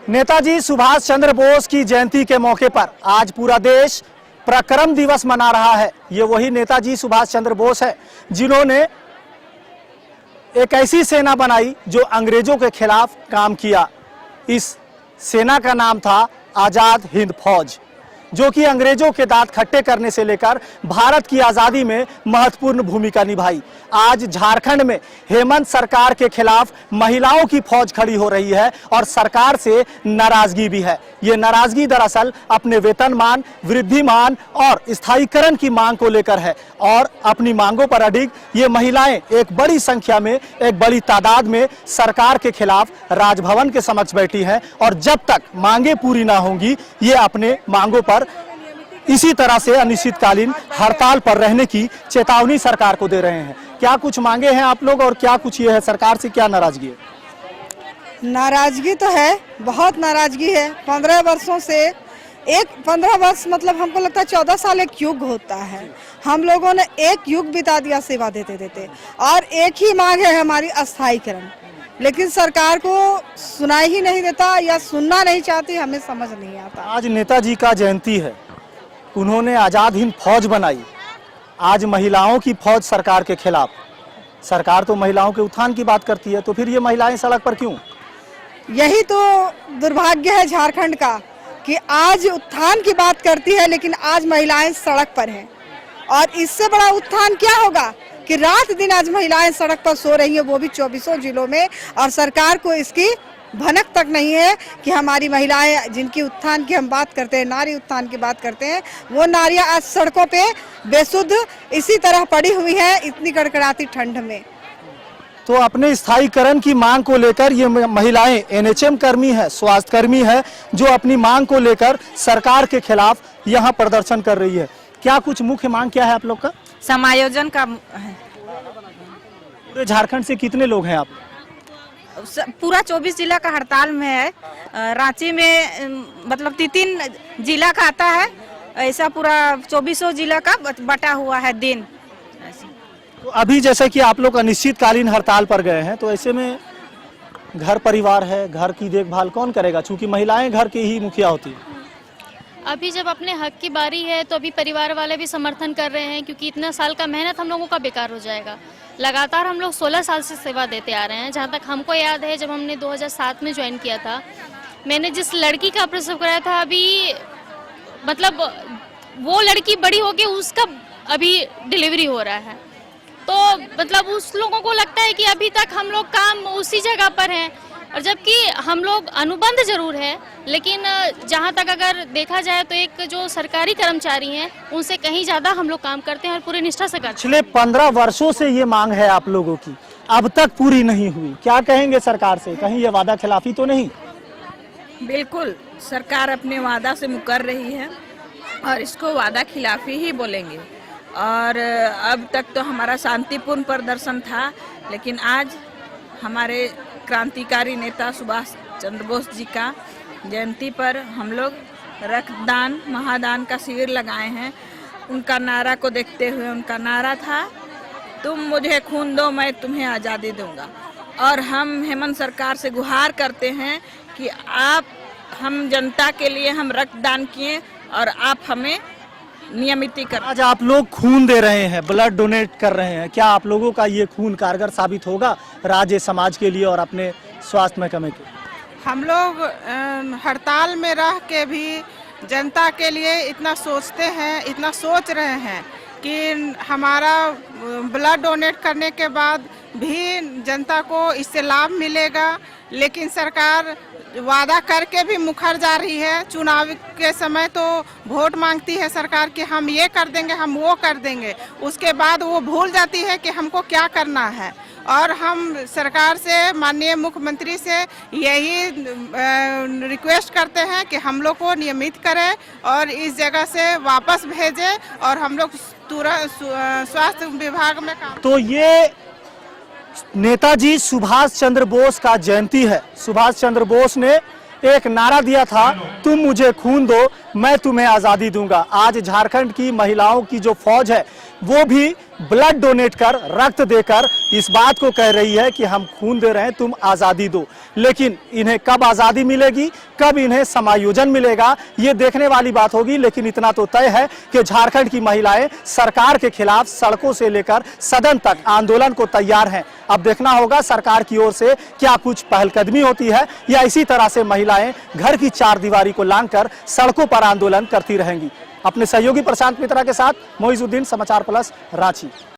नेताजी सुभाष चंद्र बोस की जयंती के मौके पर आज पूरा देश पराक्रम दिवस मना रहा है। ये वही नेताजी सुभाष चंद्र बोस है जिन्होंने एक ऐसी सेना बनाई जो अंग्रेजों के खिलाफ काम किया। इस सेना का नाम था आजाद हिंद फौज, जो कि अंग्रेजों के दांत खट्टे करने से लेकर भारत की आज़ादी में महत्वपूर्ण भूमिका निभाई। आज झारखंड में हेमंत सरकार के खिलाफ महिलाओं की फौज खड़ी हो रही है और सरकार से नाराजगी भी है। ये नाराजगी दरअसल अपने वेतनमान, वृद्धिमान और स्थायीकरण की मांग को लेकर है और अपनी मांगों पर अडिग ये महिलाएं एक बड़ी संख्या में, एक बड़ी तादाद में सरकार के खिलाफ राजभवन के समक्ष बैठी हैं और जब तक मांगे पूरी ना होंगी ये अपने मांगों पर इसी तरह से अनिश्चितकालीन हड़ताल पर रहने की चेतावनी सरकार को दे रहे हैं। क्या कुछ मांगे हैं आप लोग और क्या कुछ ये है, सरकार से क्या नाराजगी है? नाराजगी तो है, बहुत नाराजगी है। 15 वर्षों से 15 वर्ष मतलब हमको लगता है 14 साल एक युग होता है। हम लोगों ने एक युग बिता दिया सेवा देते देते और एक ही मांग है हमारी अस्थायीकरण, लेकिन सरकार को सुनाई ही नहीं देता या सुनना नहीं चाहती, हमें समझ नहीं आता। आज नेताजी का जयंती है, उन्होंने आजाद हिंद फौज बनाई। आज महिलाओं की फौज सरकार के खिलाफ, सरकार तो महिलाओं के उत्थान की बात करती है, तो फिर ये महिलाएं सड़क पर क्यों? यही तो दुर्भाग्य है झारखंड का कि आज उत्थान की बात करती है लेकिन आज महिलाएं सड़क पर हैं। और इससे बड़ा उत्थान क्या होगा कि रात दिन आज महिलाएं सड़क पर सो रही हैं, वो भी 24 जिलों में, और सरकार को इसकी भनक तक नहीं है कि हमारी महिलाएं जिनकी उत्थान की हम बात करते हैं, नारी उत्थान की बात करते हैं, वो नारियां आज सड़कों पे बेसुध इसी तरह पड़ी हुई हैं इतनी कड़कड़ाती ठंड में। तो अपने स्थायीकरण की मांग को लेकर ये महिलाएं एनएचएम कर्मी है, स्वास्थ्य कर्मी है, जो अपनी मांग को लेकर सरकार के खिलाफ यहाँ प्रदर्शन कर रही है। क्या कुछ मुख्य मांग क्या है आप लोग का? समायोजन का है। पूरे झारखंड से कितने लोग हैं आप? पूरा 24 जिला का हड़ताल में है। रांची में मतलब 3 जिला का आता है, ऐसा पूरा 24 जिला का बटा हुआ है दिन। तो अभी जैसे कि आप लोग अनिश्चितकालीन हड़ताल पर गए हैं, तो ऐसे में घर परिवार है, घर की देखभाल कौन करेगा? चूंकि महिलाएं घर की ही मुखिया होती है। अभी जब अपने हक की बारी है तो अभी परिवार वाले भी समर्थन कर रहे हैं, क्योंकि इतना साल का मेहनत हम लोगों का बेकार हो जाएगा। लगातार हम लोग 16 साल से सेवा देते आ रहे हैं। जहाँ तक हमको याद है, जब हमने 2007 में ज्वाइन किया था, मैंने जिस लड़की का प्रसव कराया था, अभी मतलब वो लड़की बड़ी हो गई, उसका अभी डिलीवरी हो रहा है। तो मतलब उस लोगों को लगता है कि अभी तक हम लोग काम उसी जगह पर हैं, और जबकि हम लोग अनुबंध जरूर है, लेकिन जहाँ तक अगर देखा जाए तो एक जो सरकारी कर्मचारी हैं उनसे कहीं ज़्यादा हम लोग काम करते हैं और पूरी निष्ठा से करते हैं। पिछले 15 वर्षों से ये मांग है आप लोगों की, अब तक पूरी नहीं हुई। क्या कहेंगे सरकार से? कहीं ये वादा खिलाफी तो नहीं? बिल्कुल, सरकार अपने वादा से मुकर रही है और इसको वादा खिलाफी ही बोलेंगे। और अब तक तो हमारा शांतिपूर्ण प्रदर्शन था, लेकिन आज हमारे क्रांतिकारी नेता सुभाष चंद्र बोस जी का जयंती पर हम लोग रक्तदान महादान का शिविर लगाए हैं। उनका नारा को देखते हुए, उनका नारा था, तुम मुझे खून दो मैं तुम्हें आज़ादी दूंगा। और हम हेमंत सरकार से गुहार करते हैं कि आप, हम जनता के लिए हम रक्तदान किए और आप हमें नियमितीकरण। आज आप लोग खून दे रहे हैं, ब्लड डोनेट कर रहे हैं, क्या आप लोगों का ये खून कारगर साबित होगा राज्य समाज के लिए और अपने स्वास्थ्य महकमे के? हम लोग हड़ताल में रह के भी जनता के लिए इतना सोचते हैं, इतना सोच रहे हैं कि हमारा ब्लड डोनेट करने के बाद भी जनता को इससे लाभ मिलेगा, लेकिन सरकार वादा करके भी मुकर जा रही है। चुनाव के समय तो वोट मांगती है सरकार कि हम ये कर देंगे, हम वो कर देंगे, उसके बाद वो भूल जाती है कि हमको क्या करना है। और हम सरकार से, माननीय मुख्यमंत्री से यही रिक्वेस्ट करते हैं कि हम लोग को नियमित करें और इस जगह से वापस भेजें और हम लोग तुरंत स्वास्थ्य विभाग में काम। तो ये नेताजी सुभाष चंद्र बोस का जयंती है। सुभाष चंद्र बोस ने एक नारा दिया था, तुम मुझे खून दो मैं तुम्हें आज़ादी दूंगा। आज झारखंड की महिलाओं की जो फौज है वो भी ब्लड डोनेट कर, रक्त देकर इस बात को कह रही है कि हम खून दे रहे हैं, तुम आज़ादी दो। लेकिन इन्हें कब आज़ादी मिलेगी, कब इन्हें समायोजन मिलेगा, ये देखने वाली बात होगी। लेकिन इतना तो तय है कि झारखंड की महिलाएं सरकार के खिलाफ सड़कों से लेकर सदन तक आंदोलन को तैयार हैं। अब देखना होगा सरकार की ओर से क्या कुछ पहलकदमी होती है, या इसी तरह से महिलाएं घर की चार दीवारी को लांघकर सड़कों पर आंदोलन करती रहेंगी। अपने सहयोगी प्रशांत मित्रा के साथ मोइजुद्दीन, समाचार प्लस, रांची।